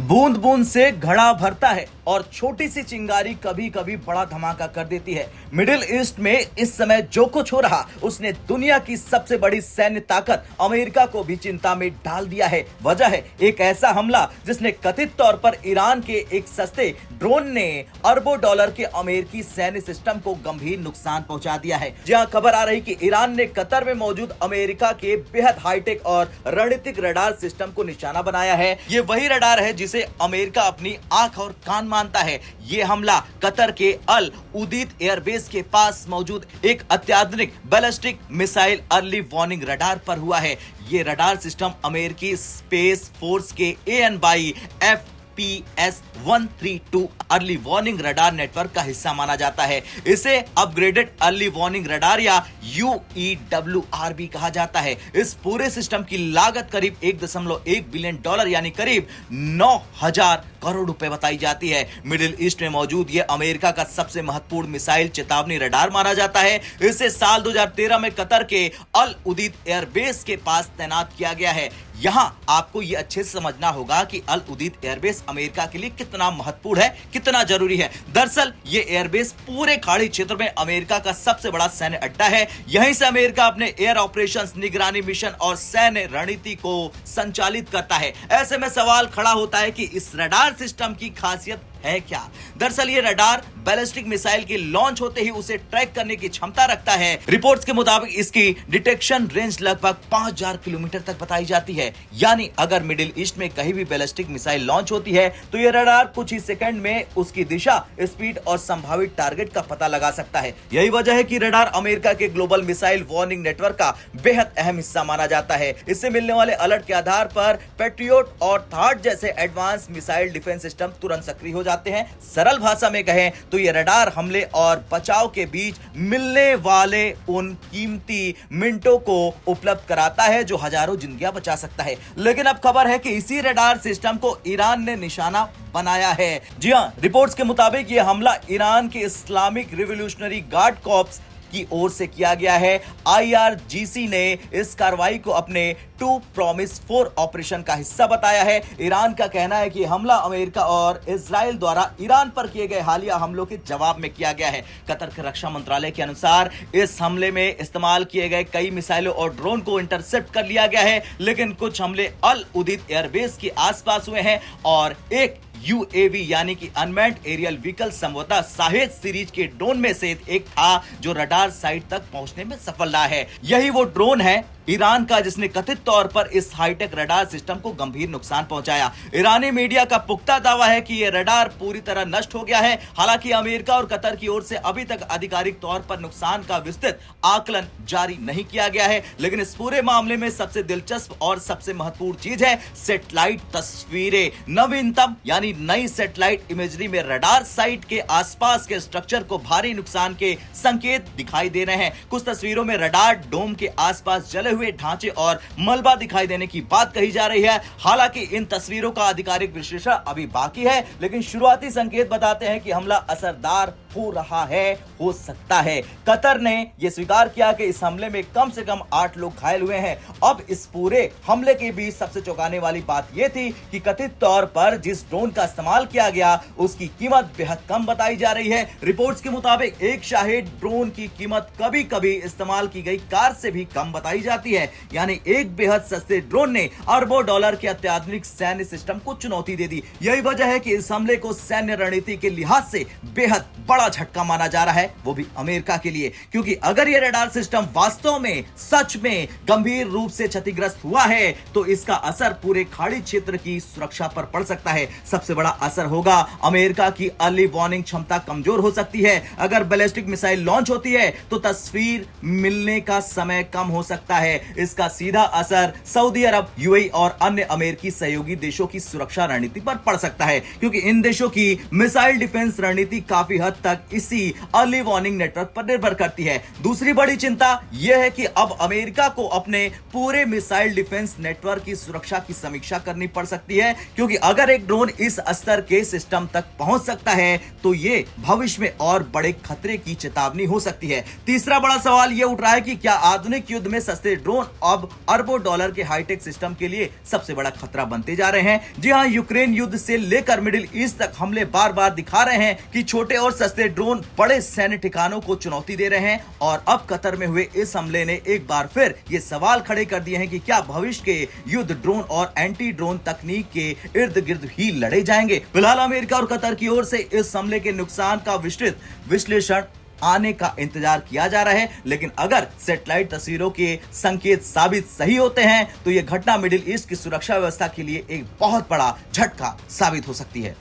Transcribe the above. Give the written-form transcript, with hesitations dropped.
बूंद बूंद से घड़ा भरता है और छोटी सी चिंगारी कभी कभी बड़ा धमाका कर देती है। मिडिल ईस्ट में इस समय जो कुछ हो रहा उसने दुनिया की सबसे बड़ी सैन्य ताकत अमेरिका को भी चिंता में डाल दिया है। वजह है एक ऐसा हमला जिसने कथित तौर पर ईरान के एक सस्ते ड्रोन ने अरबों डॉलर के अमेरिकी सैन्य सिस्टम को गंभीर नुकसान पहुंचा दिया है। जहां खबर आ रही कि ईरान ने कतर में मौजूद अमेरिका के बेहद हाईटेक और रणनीतिक रडार सिस्टम को निशाना बनाया है। ये वही रडार है जिसे अमेरिका अपनी आंख और कान मानता है। ये हमला कतर के अल उदीद एयरबेस के पास मौजूद एक अत्याधुनिक ballistic missile early warning radar पर हुआ है। ये रडार सिस्टम अमेरिकी स्पेस फोर्स के ANPS-132 early warning radar network का हिस्सा माना जाता है। इसे अपग्रेडेड अर्ली वार्निंग रडार या UEWR भी कहा जाता है। इस पूरे सिस्टम की लागत करीब 1.1 बिलियन डॉलर यानी करीब 9,000 करोड़ रुपए बताई जाती है। मिडिल ईस्ट में मौजूद यह अमेरिका का सबसे महत्वपूर्ण मिसाइल चेतावनी रडार माना जाता है। इसे साल 2013 में कतर के अल उदीद एयरबेस के पास तैनात किया गया है। यहां आपको यह अच्छे से समझना होगा कि अल उदीद एयरबेस अमेरिका के लिए कितना महत्वपूर्ण है, कितना जरूरी है। दरअसल ये एयरबेस पूरे खाड़ी क्षेत्र में अमेरिका का सबसे बड़ा सैन्य अड्डा है। यहीं से अमेरिका अपने एयर ऑपरेशंस, निगरानी मिशन और सैन्य रणनीति को संचालित करता है। ऐसे में सवाल खड़ा होता है कि इस रडार सिस्टम की खासियत है क्या। दरअसल ये रडार बैलिस्टिक मिसाइल के लॉन्च होते ही उसे ट्रैक करने की क्षमता रखता है। रिपोर्ट्स के मुताबिक इसकी डिटेक्शन रेंज लगभग 5,000 किलोमीटर तक बताई जाती है। यानी अगर मिडिल ईस्ट में कहीं भी बैलिस्टिक मिसाइल लॉन्च होती है तो ये रडार कुछ ही सेकंड में उसकी दिशा, स्पीड और संभावित टारगेट का पता लगा सकता है। यही वजह है कि रडार अमेरिका के ग्लोबल मिसाइल वार्निंग नेटवर्क का बेहद अहम हिस्सा माना जाता है। इससे मिलने वाले अलर्ट के आधार पर पैट्रियोट और थार्ड जैसे एडवांस मिसाइल डिफेंस सिस्टम तुरंत सक्रिय हो जाते हैं। सरल भाषा में कहें तो यह रडार हमले और बचाव के बीच मिलने वाले उन कीमती मिनटों को उपलब्ध कराता है जो हजारों जिंदगियां बचा सकता है। लेकिन अब खबर है कि इसी रडार सिस्टम को ईरान ने निशाना बनाया है। जी हां, रिपोर्ट्स के मुताबिक यह हमला ईरान के इस्लामिक रिवॉल्यूशनरी गार्ड कॉर्प्स की ओर से किया गया है। IRGC ने इस कार्रवाई को अपने 2 Promise 4 ऑपरेशन का हिस्सा बताया है। ईरान का कहना है कि हमला अमेरिका और इजराइल द्वारा ईरान पर किए गए हालिया हमलों के जवाब में किया गया है। कतर के रक्षा मंत्रालय के अनुसार इस हमले में इस्तेमाल किए गए कई मिसाइलों और ड्रोन को इंटरसेप्ट कर लिया गया है, लेकिन कुछ हमले अल उदीद एयरबेस के आसपास हुए हैं और एक UAV यानी कि अनमैन्ड एरियल व्हीकल संभवतः शाहेद सीरीज के ड्रोन में से एक था जो रडार साइट तक पहुंचने में सफल रहा है। यही वो ड्रोन है ईरान का जिसने कथित तौर पर इस हाईटेक रडार सिस्टम को गंभीर नुकसान पहुंचाया। ईरानी मीडिया का पुख्ता दावा है कि यह रडार पूरी तरह नष्ट हो गया है। हालांकि अमेरिका और कतर की ओर से अभी तक आधिकारिक तौर पर नुकसान का विस्तृत आकलन जारी नहीं किया गया है। लेकिन इस पूरे मामले में सबसे दिलचस्प और सबसे महत्वपूर्ण चीज है सैटेलाइट तस्वीरें। नवीनतम यानी नई सैटेलाइट इमेजरी में रडार साइट के आसपास के स्ट्रक्चर को भारी नुकसान के संकेत दिखाई दे रहे हैं। कुछ तस्वीरों में रडार डोम के आसपास जले हुए ढांचे और मलबा दिखाई देने की बात कही जा रही है। हालांकि इन तस्वीरों का आधिकारिक विश्लेषण अभी बाकी है, लेकिन शुरुआती संकेत बताते हैं कि हमला असरदार हो रहा है, हो सकता है। कतर ने यह स्वीकार किया कि इस हमले में कम से कम 8 लोग घायल हुए हैं। अब इस पूरे हमले के बीच सबसे चौंकाने वाली बात यह थी कि कथित तौर पर जिस ड्रोन का इस्तेमाल किया गया उसकी कीमत बेहद कम बताई जा रही है। रिपोर्ट्स के मुताबिक एक शाहेद ड्रोन की कीमत कभी कभी इस्तेमाल की गई कार से भी कम बताई जाती है। यानी एक बेहद सस्ते ड्रोन ने अरबों डॉलर के अत्याधुनिक सैन्य सिस्टम को चुनौती दे दी। यही वजह है कि इस हमले को सैन्य रणनीति के लिहाज से बेहद बड़ा झटका माना जा रहा है, वो भी अमेरिका के लिए। क्योंकि अगर यह रडार सिस्टम वास्तव में सच में गंभीर रूप से क्षतिग्रस्त हुआ है तो इसका असर पूरे खाड़ी क्षेत्र की सुरक्षा पर पड़ सकता है। सबसे बड़ा असर होगा अमेरिका की अर्ली वार्निंग क्षमता कमजोर हो सकती है। अगर बैलिस्टिक मिसाइल लॉन्च होती है तो तस्वीर मिलने का समय कम हो सकता है। इसका सीधा असर सऊदी अरब, UAE और अन्य अमेरिकी सहयोगी देशों की सुरक्षा रणनीति पर पड़ सकता है, क्योंकि इन देशों की मिसाइल डिफेंस रणनीति काफी हद तक तक इसी अर्ली वार्निंग नेटवर्क पर निर्भर करती है। दूसरी बड़ी चिंता यह है कि अब अमेरिका को अपने पूरे मिसाइल डिफेंस नेटवर्क की सुरक्षा की समीक्षा करनी पड़ सकती है, क्योंकि अगर एक ड्रोन इस स्तर के सिस्टम तक पहुंच सकता है तो यह भविष्य में और बड़े खतरे की चेतावनी हो सकती है। तीसरा बड़ा सवाल यह उठ रहा है कि क्या आधुनिक युद्ध में सस्ते ड्रोन अब अरबों डॉलर के हाईटेक सिस्टम के लिए सबसे बड़ा खतरा बनते जा रहे हैं। जी हां, यूक्रेन युद्ध से लेकर मिडिल ईस्ट तक हमले बार बार दिखा रहे हैं कि छोटे और सस्ते ड्रोन बड़े सैन्य ठिकानों को चुनौती दे रहे हैं, और अब कतर में हुए इस हमले ने एक बार फिर ये सवाल खड़े कर दिए हैं कि क्या भविष्य के युद्ध ड्रोन और एंटी ड्रोन तकनीक के इर्द गिर्द ही लड़े जाएंगे। फिलहाल अमेरिका और कतर की ओर से इस हमले के नुकसान का विस्तृत विश्लेषण आने का इंतजार किया जा रहा है, लेकिन अगर सैटेलाइट तस्वीरों के संकेत साबित सही होते हैं तो यह घटना मिडिल ईस्ट की सुरक्षा व्यवस्था के लिए एक बहुत बड़ा झटका साबित हो सकती है।